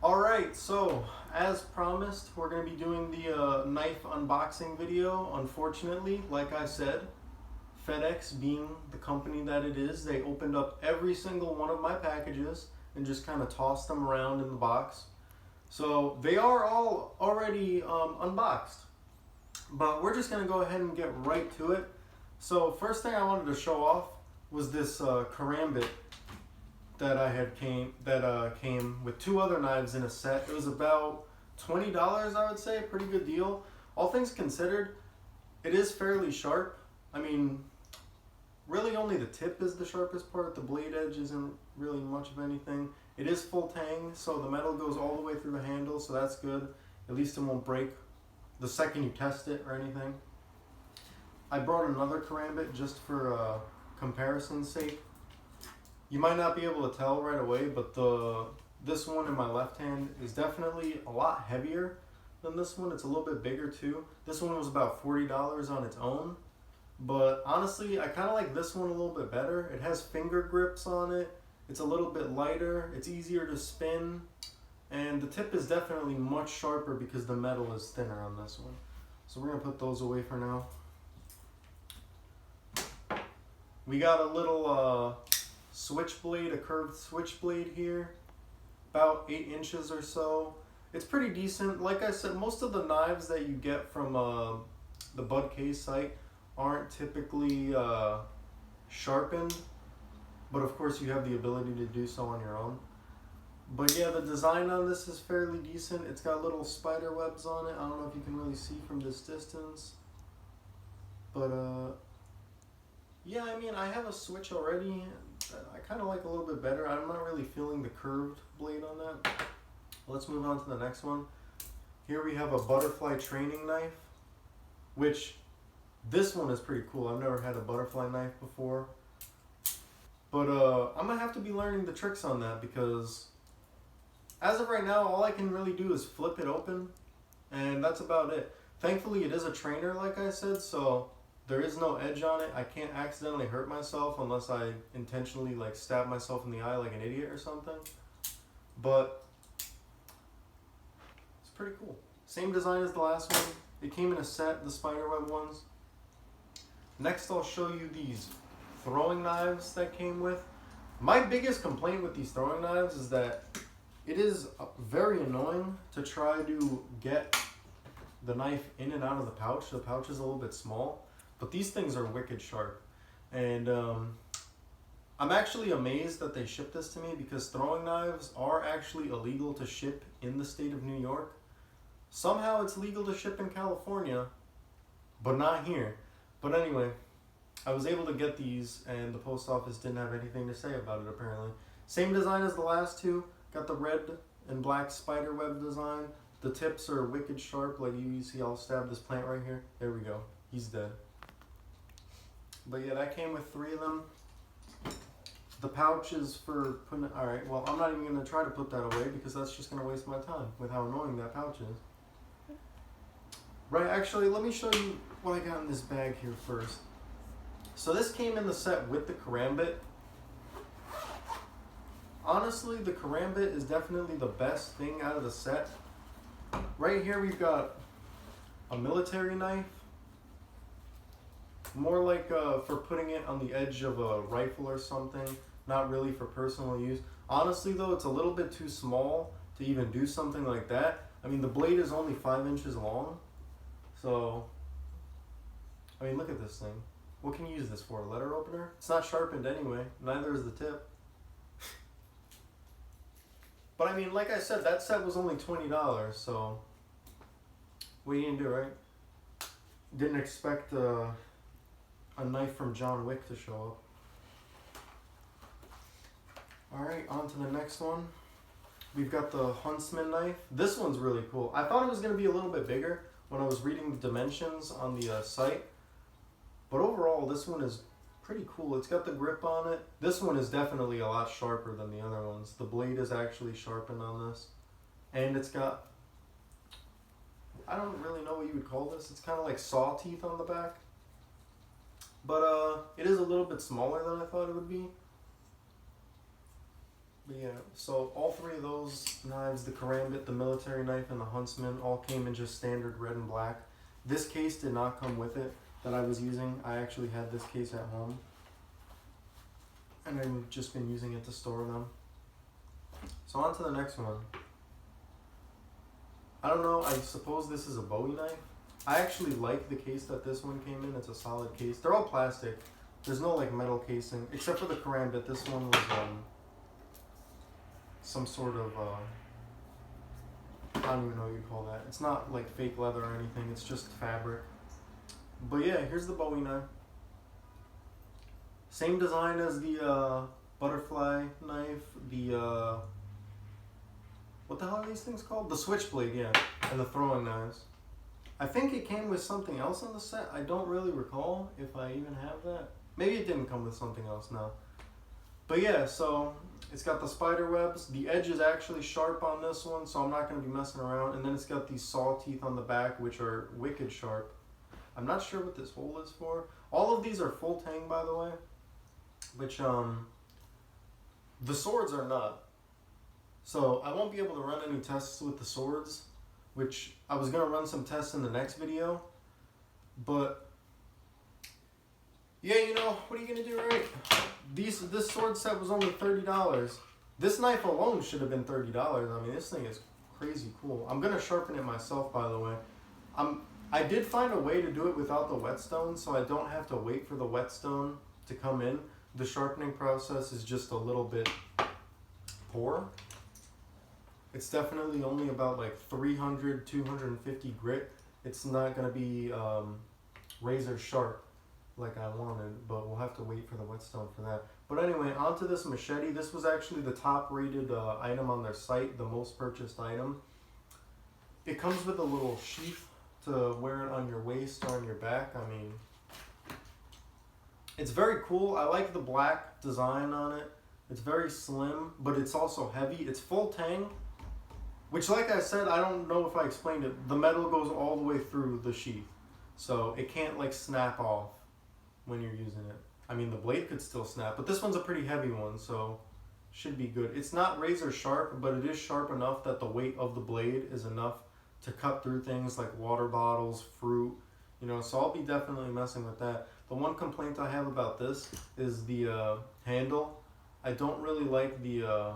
Alright, so as promised, we're going to be doing the knife unboxing video. Unfortunately, like I said, FedEx being the company that it is, they opened up every single one of my packages and just kind of tossed them around in the box. So they are all already unboxed, but we're just going to go ahead and get right to it. So first thing I wanted to show off was this karambit that came with two other knives in a set. It was about $20, I would say, pretty good deal. All things considered, it is fairly sharp. I mean, really only the tip is the sharpest part. The blade edge isn't really much of anything. It is full tang, so the metal goes all the way through the handle, so that's good. At least it won't break the second you test it or anything. I brought another karambit just for comparison's sake. You might not be able to tell right away, but this one in my left hand is definitely a lot heavier than this one. It's a little bit bigger too. This one was about $40 on its own, but honestly, I kind of like this one a little bit better. It has finger grips on it. It's a little bit lighter. It's easier to spin, and the tip is definitely much sharper because the metal is thinner on this one. So we're gonna put those away for now. We got a little switchblade, a curved switchblade here, about 8 inches or so. It's pretty decent. Like I said, most of the knives that you get from the BudK site aren't typically sharpened, but of course you have the ability to do so on your own. But yeah, the design on this is fairly decent. It's got little spider webs on it. I don't know if you can really see from this distance, but yeah, I mean, I have a switch already. I kind of like a little bit better. I'm not really feeling the curved blade on that. Let's move on to the next one. Here we have a butterfly training knife, which this one is pretty cool. I've never had a butterfly knife before. But I'm going to have to be learning the tricks on that because as of right now, all I can really do is flip it open, and that's about it. Thankfully, it is a trainer, like I said, so there is no edge on it. I can't accidentally hurt myself unless I intentionally like stab myself in the eye like an idiot or something. But it's pretty cool. Same design as the last one. It came in a set, the spiderweb ones. Next I'll show you these throwing knives that came with. My biggest complaint with these throwing knives is that it is very annoying to try to get the knife in and out of the pouch. The pouch is a little bit small. But these things are wicked sharp, and I'm actually amazed that they shipped this to me because throwing knives are actually illegal to ship in the state of New York. Somehow it's legal to ship in California, but not here. But anyway, I was able to get these, and the post office didn't have anything to say about it apparently. Same design as the last two. Got the red and black spider web design. The tips are wicked sharp, like you see. I'll stab this plant right here. There we go. He's dead. But yeah, that came with 3 of them. The pouch is for putting it, alright, well, I'm not even going to try to put that away because that's just going to waste my time with how annoying that pouch is. Right, actually, let me show you what I got in this bag here first. So this came in the set with the karambit. Honestly, the karambit is definitely the best thing out of the set. Right here we've got a military knife. More like for putting it on the edge of a rifle or something, not really for personal use. Honestly though, it's a little bit too small to even do something like that. I mean, the blade is only 5 inches long, so, I mean, look at this thing. What can you use this for, a letter opener? It's not sharpened anyway, neither is the tip. But I mean, like I said, that set was only $20, so what are you gonna do, right? Didn't expect a knife from John Wick to show up. Alright, on to the next one. We've got the Huntsman knife. This one's really cool. I thought it was going to be a little bit bigger when I was reading the dimensions on the site. But overall, this one is pretty cool. It's got the grip on it. This one is definitely a lot sharper than the other ones. The blade is actually sharpened on this. And it's got, I don't really know what you would call this. It's kind of like saw teeth on the back. But it is a little bit smaller than I thought it would be. But yeah, so all three of those knives, the karambit, the military knife, and the huntsman, all came in just standard red and black. This case did not come with it that I was using. I actually had this case at home, and I've just been using it to store them. So on to the next one. I don't know, I suppose this is a Bowie knife. I actually like the case that this one came in. It's a solid case. They're all plastic. There's no like metal casing, except for the karambit. This one was some sort of I don't even know what you call that. It's not like fake leather or anything. It's just fabric. But yeah, here's the Bowie knife. Same design as the butterfly knife. The what the hell are these things called? The switchblade, yeah, and the throwing knives. I think it came with something else on the set. I don't really recall if I even have that. Maybe it didn't come with something else now. But yeah, so it's got the spider webs. The edge is actually sharp on this one, so I'm not going to be messing around. And then it's got these saw teeth on the back, which are wicked sharp. I'm not sure what this hole is for. All of these are full tang, by the way, which the swords are not. So I won't be able to run any tests with the swords, which I was going to run some tests in the next video. But yeah, you know, what are you going to do, right? This sword set was only $30. This knife alone should have been $30. I mean, this thing is crazy cool. I'm going to sharpen it myself, by the way. I did find a way to do it without the whetstone, so I don't have to wait for the whetstone to come in. The sharpening process is just a little bit poor. It's definitely only about like 300, 250 grit. It's not going to be razor sharp like I wanted, but we'll have to wait for the whetstone for that. But anyway, onto this machete. This was actually the top rated item on their site, the most purchased item. It comes with a little sheath to wear it on your waist or on your back. I mean, it's very cool. I like the black design on it. It's very slim, but it's also heavy. It's full tang, which, like I said, I don't know if I explained it. The metal goes all the way through the sheath, so it can't like snap off when you're using it. I mean, the blade could still snap, but this one's a pretty heavy one, so should be good. It's not razor sharp, but it is sharp enough that the weight of the blade is enough to cut through things like water bottles, fruit, you know, so I'll be definitely messing with that. The one complaint I have about this is the handle. I don't really like the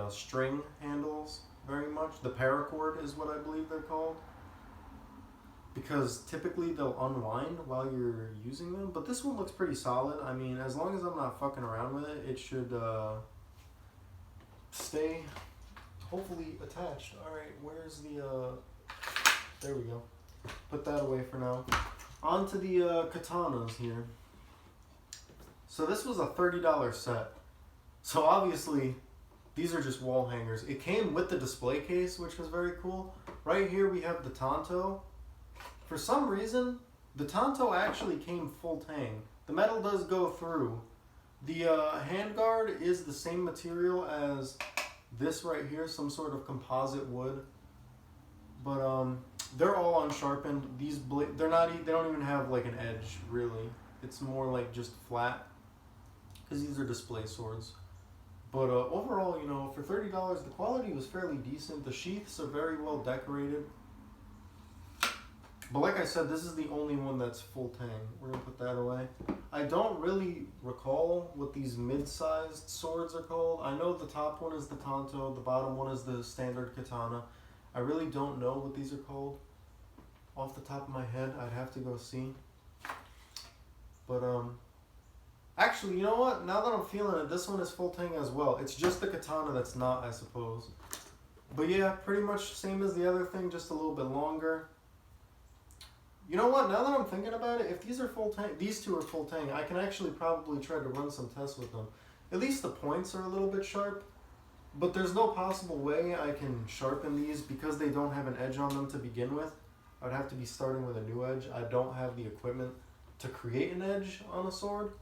string handles very much. The paracord is what I believe they're called, because typically they'll unwind while you're using them, but this one looks pretty solid. I mean, as long as I'm not fucking around with it, it should stay hopefully attached. Alright, where's the there we go. Put that away for now. On to the katanas here. So this was a $30 set. So obviously these are just wall hangers. It came with the display case, which was very cool. Right here we have the tanto. For some reason, the tanto actually came full tang. The metal does go through. The handguard is the same material as this right here, some sort of composite wood. But they're all unsharpened. These they don't even have like an edge really. It's more like just flat, because these are display swords. But overall, you know, for $30, the quality was fairly decent. The sheaths are very well decorated. But like I said, this is the only one that's full tang. We're going to put that away. I don't really recall what these mid-sized swords are called. I know the top one is the tanto, the bottom one is the standard katana. I really don't know what these are called. Off the top of my head, I'd have to go see. But, actually, you know what? Now that I'm feeling it, this one is full tang as well. It's just the katana that's not, I suppose. But yeah, pretty much same as the other thing, just a little bit longer. You know what? Now that I'm thinking about it, if these are full tang, these two are full tang, I can actually probably try to run some tests with them. At least the points are a little bit sharp, but there's no possible way I can sharpen these because they don't have an edge on them to begin with. I'd have to be starting with a new edge. I don't have the equipment to create an edge on a sword.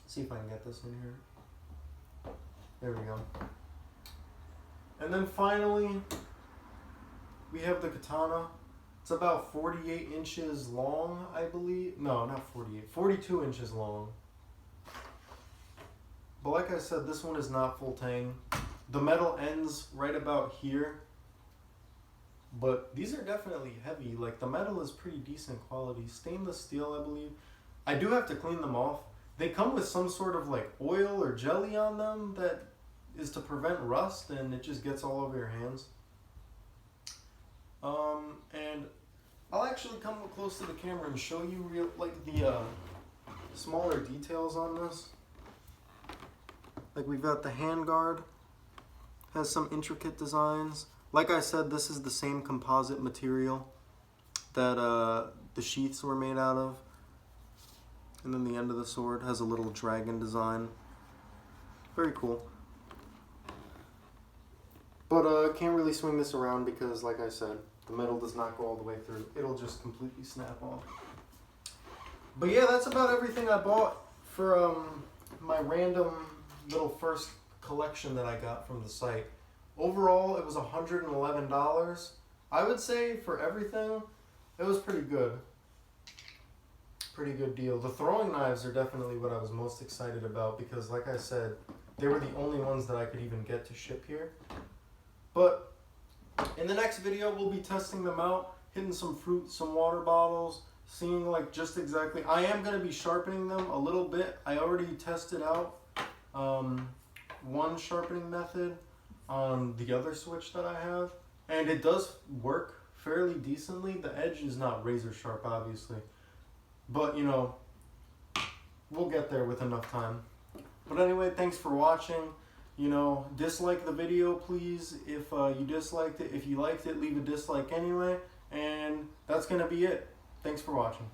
See if I can get this in here. There we go. And then finally, we have the katana. It's about 48 inches long, I believe. No, not 48. 42 inches long. But like I said, this one is not full tang. The metal ends right about here. But these are definitely heavy. Like, the metal is pretty decent quality. Stainless steel, I believe. I do have to clean them off. They come with some sort of like oil or jelly on them that is to prevent rust, and it just gets all over your hands. And I'll actually come close to the camera and show you real, like, the smaller details on this. Like, we've got the handguard, has some intricate designs. Like I said, this is the same composite material that the sheaths were made out of. And then the end of the sword has a little dragon design. Very cool. But can't really swing this around because, like I said, the metal does not go all the way through. It'll just completely snap off. But yeah, that's about everything I bought for my random little first collection that I got from the site. Overall, it was $111. I would say for everything, it was pretty good. Pretty good deal. The throwing knives are definitely what I was most excited about because, like I said, they were the only ones that I could even get to ship here. But in the next video, we'll be testing them out, hitting some fruit, some water bottles, seeing like just exactly. I am going to be sharpening them a little bit. I already tested out one sharpening method on the other switch that I have, and it does work fairly decently. The edge is not razor sharp, obviously, but you know, we'll get there with enough time. But anyway, thanks for watching. You know, dislike the video, please, if you disliked it. If you liked it, leave a dislike anyway. And that's going to be it. Thanks for watching.